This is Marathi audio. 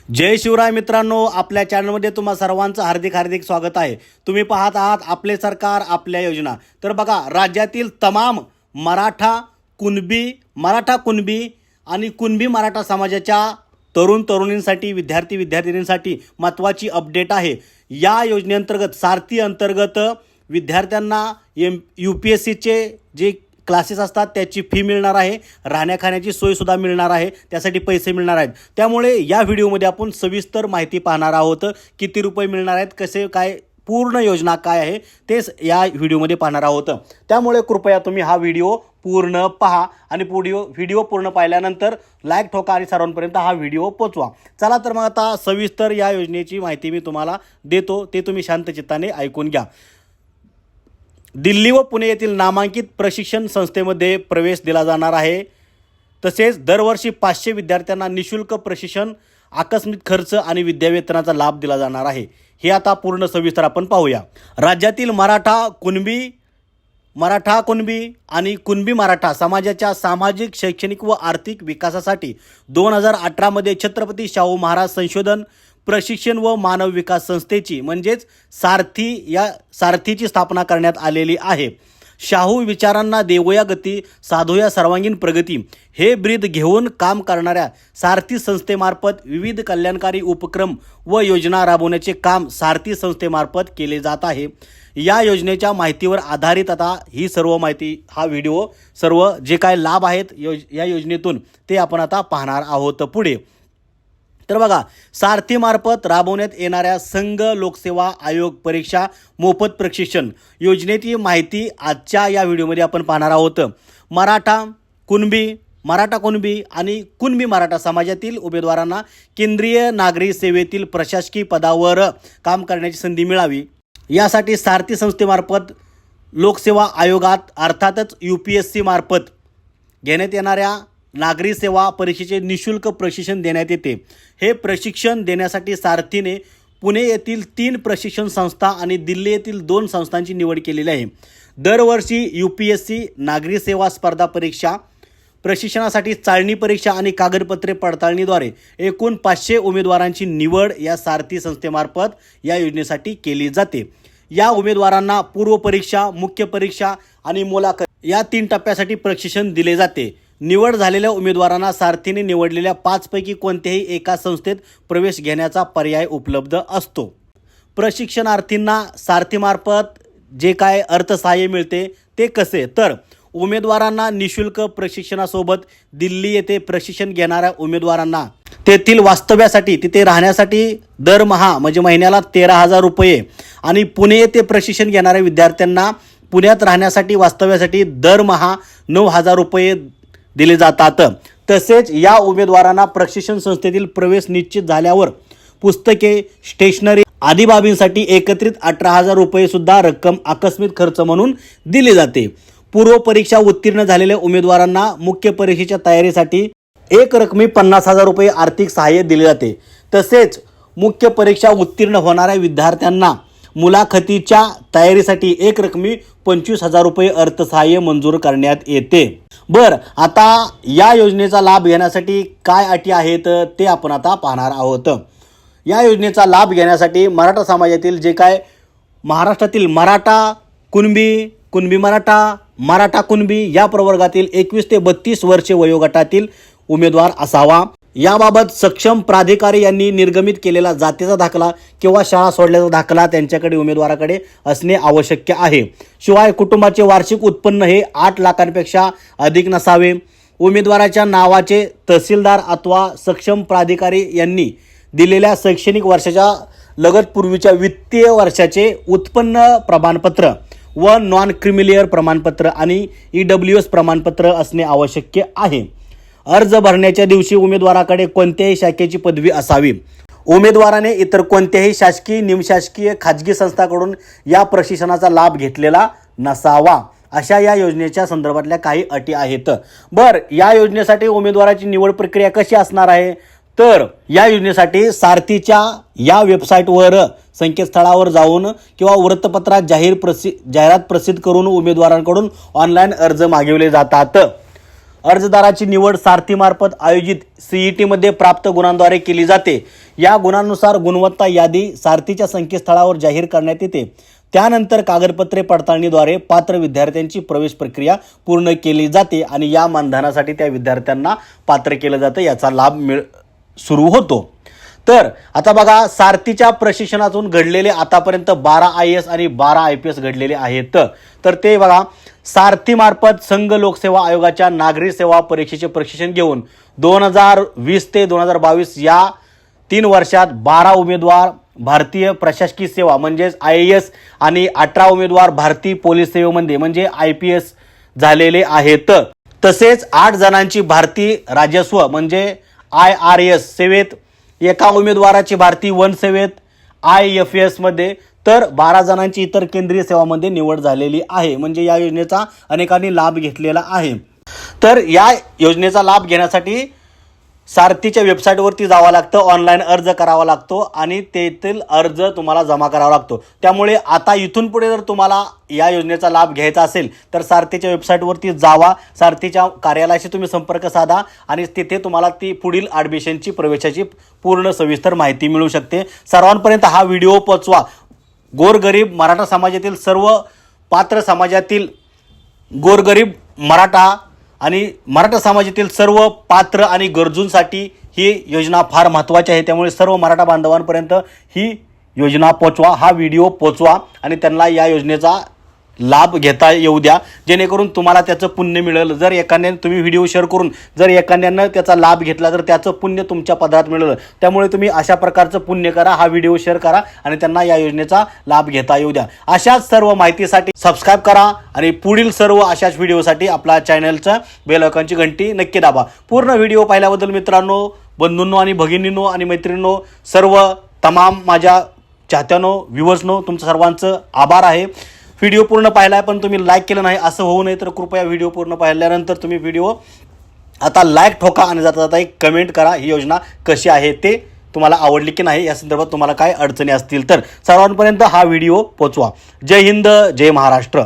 जय शिवराय मित्रांनो, आपल्या चॅनलमध्ये तुम्हा सर्वांचं हार्दिक हार्दिक स्वागत आहे। तुम्ही पाहत आहात आपले सरकार आपल्या योजना। तर बघा, राज्यातील तमाम मराठा कुणबी आणि कुणबी मराठा समाजाच्या तरुण तरुणींसाठी, विद्यार्थी विद्यार्थिनींसाठी महत्त्वाची अपडेट आहे। या योजनेअंतर्गत सारथी अंतर्गत विद्यार्थ्यांना UPSCचे जे क्लासेस असतात त्याची फी मिळणार आहे, राहण्या खाण्याची सोय सुद्धा मिळणार आहे, त्यासाठी पैसे मिळणार आहेत। त्यामुळे या व्हिडिओमध्ये आपण सविस्तर माहिती पाहणार आहोत। किती रुपये मिळणार आहेत, कसे काय, पूर्ण योजना काय आहे तेच या व्हिडिओमध्ये पाहणार आहोत। त्यामुळे कृपया तुम्ही हा व्हिडिओ पूर्ण पहा आणि व्हिडिओ पूर्ण पाहिल्यानंतर लाईक ठोका आणि सर्वांपर्यंत हा व्हिडिओ पोचवा। चला तर मग आता सविस्तर या योजनेची माहिती मी तुम्हाला देतो, ते तुम्ही शांत चित्ताने ऐकून घ्या। दिल्ली व पुणे येथील नामांकित प्रशिक्षण संस्थेमध्ये प्रवेश दिला जाणार आहे। तसेच दरवर्षी 500 विद्यार्थ्यांना निशुल्क प्रशिक्षण, आकस्मिक खर्च आणि विद्यावेतनाचा लाभ दिला जाणार आहे। हे आता पूर्ण सविस्तर आपण पाहूया। राज्यातील मराठा कुणबी आणि कुणबी मराठा समाजाच्या सामाजिक, शैक्षणिक व आर्थिक विकासासाठी 2018 मध्ये छत्रपती शाहू महाराज संशोधन, प्रशिक्षण व मानव विकास संस्थेची म्हणजेच सारथीची स्थापना करण्यात आलेली आहे। शाहू विचारांना देवूया गती, साधूया सर्वांगीण प्रगती हे ब्रीद घेऊन काम करणाऱ्या सारथी संस्थेमार्फत विविध कल्याणकारी उपक्रम व योजना राबवण्याचे काम सारथी संस्थेमार्फत केले जात आहे। या योजनेच्या माहितीवर आधारित आता ही सर्व माहिती, हा व्हिडिओ, सर्व जे काय लाभ आहेत या योजनेतून ते आपण आता पाहणार आहोत पुढे। तर बघा, सारथीमार्फत राबवण्यात येणाऱ्या संघ लोकसेवा आयोग परीक्षा मोफत प्रशिक्षण योजनेची माहिती आजच्या या व्हिडिओमध्ये आपण पाहणार आहोत। मराठा कुणबी आणि कुणबी मराठा समाजातील उमेदवारांना केंद्रीय नागरी सेवेतील प्रशासकीय पदावर काम करण्याची संधी मिळावी, यासाठी सारथी संस्थेमार्फत लोकसेवा आयोगात अर्थातच UPSC मार्फत घेण्यात येणाऱ्या नागरी सेवा परीक्षेचे निशुल्क प्रशिक्षण देण्यात येते। हे प्रशिक्षण देण्यासाठी सारथीने पुणे येथील 3 प्रशिक्षण संस्था आणि दिल्ली येथील 2 संस्थांची निवड केलेली आहे। दरवर्षी UPSC नागरी सेवा स्पर्धा परीक्षा प्रशिक्षणासाठी चाळणी परीक्षा आणि कागदपत्रे पडताळणीद्वारे एकूण 500 उमेदवारांची निवड या सारथी संस्थेमार्फत या योजनेसाठी केली जाते। या उमेदवारांना पूर्व परीक्षा, मुख्य परीक्षा आणि मुलाखत या 3 टप्प्यासाठी प्रशिक्षण दिले जाते। निवड झालेल्या उमेदवारांना सारथीने निवडलेल्या 5 पैकी कोणत्याही एका संस्थेत प्रवेश घेण्याचा पर्याय उपलब्ध असतो। प्रशिक्षणार्थींना सारथीमार्फत जे काय अर्थसहाय्य मिळते ते कसे, तर उमेदवारांना निशुल्क प्रशिक्षणासोबत दिल्ली येथे प्रशिक्षण घेणाऱ्या उमेदवारांना तेथील वास्तव्यासाठी, तिथे राहण्यासाठी दरमहा म्हणजे महिन्याला 13,000 रुपये आणि पुणे येथे प्रशिक्षण घेणाऱ्या विद्यार्थ्यांना पुण्यात राहण्यासाठी, वास्तव्यासाठी दरमहा 9,000 रुपये दिले जातात। तसेच या उमेदवारांना प्रशिक्षण संस्थेतील प्रवेश निश्चित झाल्यावर पुस्तके, स्टेशनरी आदी बाबींसाठी एकत्रित 18,000 रुपये सुद्धा रक्कम आकस्मिक खर्च म्हणून दिली जाते। पूर्व परीक्षा उत्तीर्ण झालेल्या उमेदवारांना मुख्य परीक्षेच्या तयारीसाठी एक रकमी 50,000 रुपये आर्थिक सहाय्य दिले जाते। तसेच मुख्य परीक्षा उत्तीर्ण होणाऱ्या विद्यार्थ्यांना मुलाखतीच्या तयारीसाठी एक रकमी 25,000 रुपये अर्थसहाय्य मंजूर करण्यात येते। आता या योजनेचा लाभ घेण्यासाठी काय अटी आहेत ते आपण आता पाहणार आहोत। या योजनेचा लाभ घेण्यासाठी मराठा समाजातील जे काय महाराष्ट्रातील मराठा कुणबी या प्रवर्गातील 21 ते 32 वर्षे वयोगटातील उमेदवार असावा। याबाबत सक्षम प्राधिकारी यांनी निर्गमित केलेला जातीचा दाखला किंवा शाळा सोडल्याचा दाखला त्यांच्याकडे, उमेदवाराकडे असणे आवश्यक आहे। शिवाय कुटुंबाचे वार्षिक उत्पन्न हे 8 लाखांपेक्षा अधिक नसावे। उमेदवाराच्या नावाचे तहसीलदार अथवा सक्षम प्राधिकारी यांनी दिलेल्या शैक्षणिक वर्षाच्या लगत पूर्वीच्या वित्तीय वर्षाचे उत्पन्न प्रमाणपत्र व नॉन क्रिमिलियर प्रमाणपत्र आणि EWS प्रमाणपत्र असणे आवश्यक आहे। अर्ज भरण्याच्या दिवशी उमेदवाराकडे कोणत्याही शाखेची पदवी असावी। उमेदवाराने इतर कोणत्याही शासकीय, निमशासकीय, खाजगी संस्थांकडून या प्रशिक्षणाचा लाभ घेतलेला नसावा। अशा या योजनेच्या संदर्भातल्या काही अटी आहेत। या योजनेसाठी उमेदवाराची निवड प्रक्रिया कशी असणार आहे, तर या योजनेसाठी सारथीच्या या वेबसाईटवर, संकेतस्थळावर जाऊन किंवा वृत्तपत्रात जाहिरात प्रसिद्ध करून उमेदवारांकडून ऑनलाईन अर्ज मागवले जातात। अर्जदाराची निवड सारथीमार्फत आयोजित CET मध्ये प्राप्त गुणांद्वारे केली जाते। या गुणांनुसार गुणवत्ता यादी सारथीच्या संकेतस्थळावर जाहीर करण्यात येते। त्यानंतर कागदपत्रे पडताळणीद्वारे पात्र विद्यार्थ्यांची प्रवेश प्रक्रिया पूर्ण केली जाते आणि या मानधनासाठी त्या विद्यार्थ्यांना पात्र केलं जातं, याचा लाभ सुरू होतो। तर आता बघा, सारथीच्या प्रशिक्षणातून घडलेले आतापर्यंत 12 IAS आणि 12 IPS घडलेले आहेत। तर ते बघा, सारथीमार्फत संघ लोकसेवा आयोगाच्या नागरी सेवा परीक्षेचे प्रशिक्षण घेऊन 2020 ते 2022 या 3 वर्षात 12 उमेदवार भारतीय प्रशासकीय सेवा म्हणजेच IAS आणि 18 उमेदवार भारतीय पोलीस सेवेमध्ये म्हणजे IPS झालेले आहेत। तसेच 8 जणांची भारतीय राजस्व म्हणजे IRS सेवेत, एका उमेदवाराची भारतीय वन सेवेत IFS मध्ये, तर 12 जणांची इतर केंद्रीय सेवामध्ये निवड झालेली आहे। म्हणजे या योजनेचा अनेकांनी लाभ घेतलेला आहे। तर या योजनेचा लाभ घेण्यासाठी सारथीच्या वेबसाईटवरती जावं लागतं, ऑनलाईन अर्ज करावा लागतो आणि तेथील अर्ज तुम्हाला जमा करावा लागतो। त्यामुळे आता इथून पुढे जर तुम्हाला या योजनेचा लाभ घ्यायचा असेल तर सारथीच्या वेबसाईटवरती जावा, सारथीच्या कार्यालयाशी तुम्ही संपर्क साधा आणि तिथे तुम्हाला ती पुढील ॲडमिशनची प्रवेशाची पूर्ण सविस्तर माहिती मिळू शकते। सर्वांपर्यंत हा व्हिडिओ पोहोचवा। गोरगरीब मराठा समाजातील सर्व पात्र समाजातील गोरगरीब मराठा आणि मराठा समाजातील सर्व पात्र आणि गरजूंसाठी ही योजना फार महत्त्वाची आहे। त्यामुळे सर्व मराठा बांधवांपर्यंत ही योजना पोचवा, हा व्हिडिओ पोचवा आणि त्यांना या योजनेचा लाभ घेता येऊ द्या, जेणेकरून तुम्हाला त्याचं पुण्य मिळेल। जर एखाद्याने तुम्ही व्हिडिओ शेअर करून जर एखाद्यानं त्याचा लाभ घेतला तर त्याचं पुण्य तुमच्या पदरात मिळेल। त्यामुळे तुम्ही अशा प्रकारचं पुण्य करा, हा व्हिडिओ शेअर करा आणि त्यांना या योजनेचा लाभ घेता येऊ द्या। अशाच सर्व माहितीसाठी सबस्क्राईब करा आणि पुढील सर्व अशाच व्हिडिओसाठी आपल्या चॅनलचं बेल आयकॉनची घंटी नक्की दाबा। पूर्ण व्हिडिओ पाहिल्याबद्दल मित्रांनो, बंधूंनो आणि भगिनींनो आणि मैत्रिणींनो, सर्व तमाम माझ्या चाहत्यांनो, व्ह्यूअर्सनो, तुमचं सर्वांचं आभार आहे। व्हिडिओ पूर्ण पाहिला आहे पण तुम्ही लाईक केलं नाही, असं होऊ नये, तर कृपया व्हिडिओ पूर्ण पाहिल्यानंतर तुम्ही व्हिडिओ आता लाईक ठोका आणि जाता जाता एक कमेंट करा, ही योजना कशी आहे ते तुम्हाला आवडली की नाही, या संदर्भात तुम्हाला काय अडचणी असतील तर सर्वांपर्यंत हा व्हिडिओ पोचवा। जय हिंद, जय महाराष्ट्र।